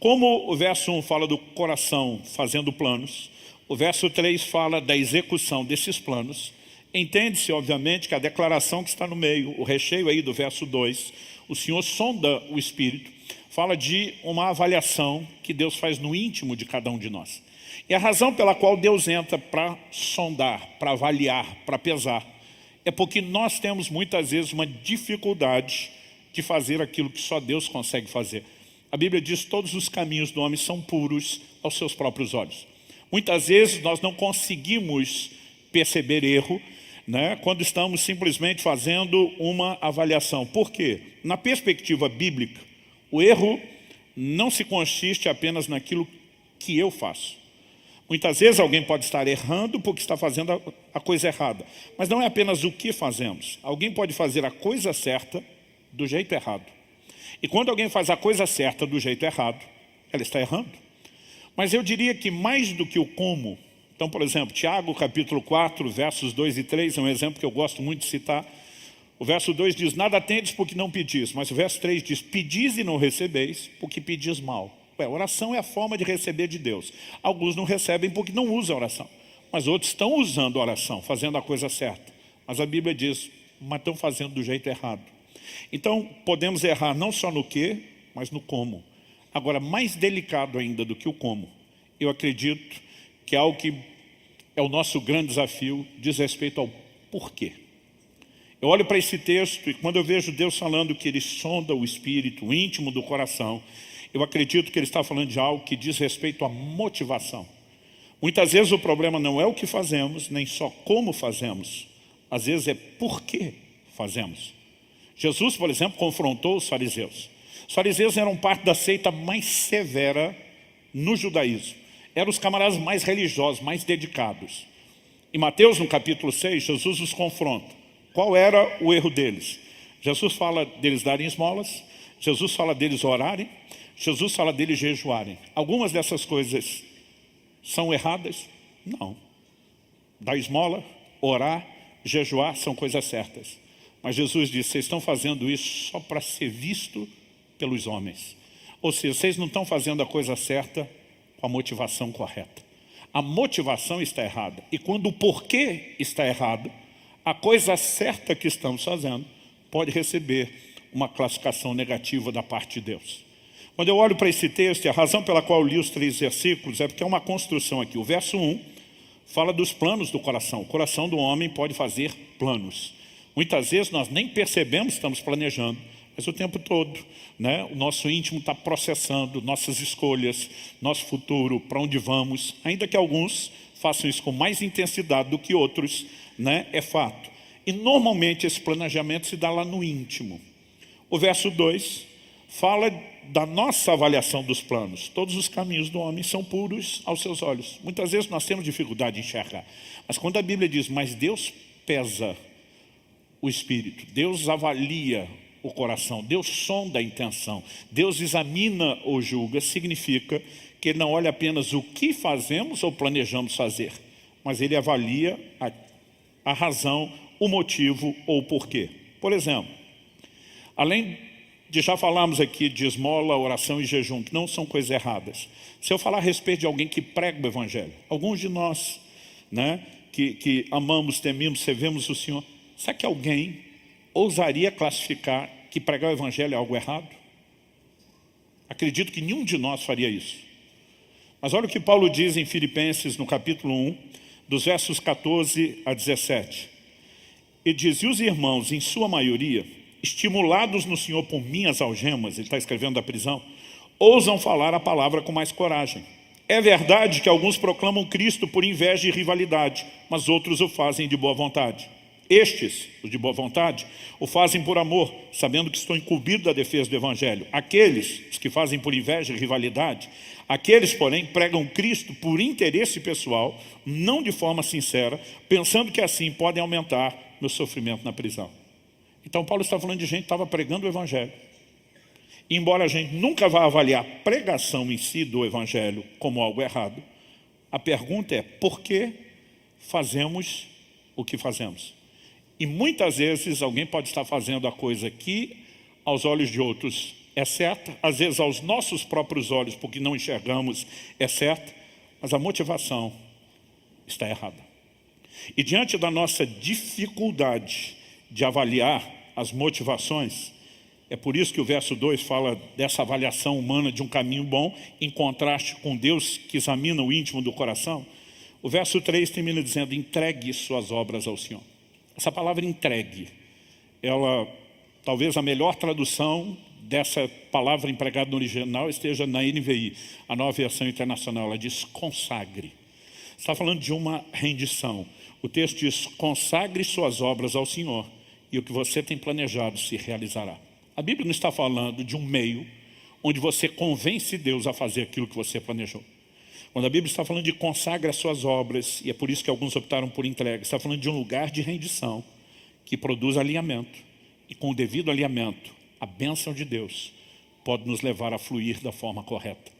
Como o verso 1 fala do coração fazendo planos, o verso 3 fala da execução desses planos. Entende-se, obviamente, que a declaração que está no meio, o recheio aí do verso 2, o Senhor sonda o Espírito, fala de uma avaliação que Deus faz no íntimo de cada um de nós. E a razão pela qual Deus entra para sondar, para avaliar, para pesar, é porque nós temos muitas vezes uma dificuldade de fazer aquilo que só Deus consegue fazer. A Bíblia diz que todos os caminhos do homem são puros aos seus próprios olhos. Muitas vezes nós não conseguimos perceber erro, né, quando estamos simplesmente fazendo uma avaliação. Por quê? Na perspectiva bíblica, o erro não se consiste apenas naquilo que eu faço. Muitas vezes alguém pode estar errando porque está fazendo a coisa errada. Mas não é apenas o que fazemos. Alguém pode fazer a coisa certa do jeito errado. E quando alguém faz a coisa certa do jeito errado, ela está errando. Mas eu diria que mais do que o como. Então, por exemplo, Tiago capítulo 4, versos 2 e 3, é um exemplo que eu gosto muito de citar. O verso 2 diz, nada tendes porque não pedis. Mas o verso 3 diz, pedis e não recebeis porque pedis mal. Oração é a forma de receber de Deus. Alguns não recebem porque não usam a oração. Mas outros estão usando a oração, fazendo a coisa certa. Mas a Bíblia diz, mas estão fazendo do jeito errado. Então, podemos errar não só no que, mas no como. Agora, mais delicado ainda do que o como, eu acredito que é algo que é o nosso grande desafio, diz respeito ao porquê. Eu olho para esse texto e quando eu vejo Deus falando que Ele sonda o espírito, o íntimo do coração, eu acredito que Ele está falando de algo que diz respeito à motivação. Muitas vezes o problema não é o que fazemos, nem só como fazemos. Às vezes é por que fazemos. Jesus, por exemplo, confrontou os fariseus. Os fariseus eram parte da seita mais severa no judaísmo. Eram os camaradas mais religiosos, mais dedicados. Em Mateus, no capítulo 6, Jesus os confronta. Qual era o erro deles? Jesus fala deles darem esmolas, Jesus fala deles orarem, Jesus fala deles jejuarem. Algumas dessas coisas são erradas? Não. Dar esmola, orar, jejuar são coisas certas. Mas Jesus disse, vocês estão fazendo isso só para ser visto pelos homens. Ou seja, vocês não estão fazendo a coisa certa com a motivação correta. A motivação está errada. E quando o porquê está errado, a coisa certa que estamos fazendo pode receber uma classificação negativa da parte de Deus. Quando eu olho para esse texto, e a razão pela qual eu li os 3 versículos é porque é uma construção aqui. O verso 1 fala dos planos do coração. O coração do homem pode fazer planos. Muitas vezes nós nem percebemos que estamos planejando, mas o tempo todo, né, o nosso íntimo está processando nossas escolhas, nosso futuro, para onde vamos. Ainda que alguns façam isso com mais intensidade do que outros, né, é fato. E normalmente esse planejamento se dá lá no íntimo. O verso 2 fala da nossa avaliação dos planos. Todos os caminhos do homem são puros aos seus olhos. Muitas vezes nós temos dificuldade de enxergar. Mas quando a Bíblia diz, mas Deus pesa o espírito, Deus avalia o coração, Deus sonda a intenção, Deus examina ou julga, significa que Ele não olha apenas o que fazemos ou planejamos fazer, mas Ele avalia a razão, o motivo ou o porquê. Por exemplo, além de já falarmos aqui de esmola, oração e jejum, que não são coisas erradas. Se eu falar a respeito de alguém que prega o Evangelho, alguns de nós, né, que amamos, tememos, servemos o Senhor, será que alguém ousaria classificar que pregar o Evangelho é algo errado? Acredito que nenhum de nós faria isso. Mas olha o que Paulo diz em Filipenses, no capítulo 1, dos versos 14 a 17. Ele diz, e os irmãos, em sua maioria, estimulados no Senhor por minhas algemas, ele está escrevendo da prisão, ousam falar a palavra com mais coragem. É verdade que alguns proclamam Cristo por inveja e rivalidade, mas outros o fazem de boa vontade. Estes, os de boa vontade, o fazem por amor, sabendo que estou incumbido da defesa do Evangelho. Aqueles, os que fazem por inveja e rivalidade, aqueles, porém, pregam Cristo por interesse pessoal, não de forma sincera, pensando que assim podem aumentar meu sofrimento na prisão. Então Paulo está falando de gente que estava pregando o Evangelho. E, embora a gente nunca vá avaliar a pregação em si do Evangelho como algo errado, a pergunta é, por que fazemos o que fazemos? E muitas vezes alguém pode estar fazendo a coisa que, aos olhos de outros, é certa, às vezes aos nossos próprios olhos, porque não enxergamos, é certa, mas a motivação está errada. E diante da nossa dificuldade de avaliar as motivações, é por isso que o verso 2 fala dessa avaliação humana de um caminho bom, em contraste com Deus que examina o íntimo do coração. O verso 3 termina dizendo, entregue suas obras ao Senhor. Essa palavra entregue, ela, talvez a melhor tradução dessa palavra empregada no original esteja na NVI, a Nova Versão Internacional. Ela diz consagre. Está falando de uma rendição. O texto diz, consagre suas obras ao Senhor e o que você tem planejado se realizará. A Bíblia não está falando de um meio onde você convence Deus a fazer aquilo que você planejou. Quando a Bíblia está falando de consagre as suas obras, e é por isso que alguns optaram por entrega, está falando de um lugar de rendição que produz alinhamento. E com o devido alinhamento, a bênção de Deus pode nos levar a fluir da forma correta.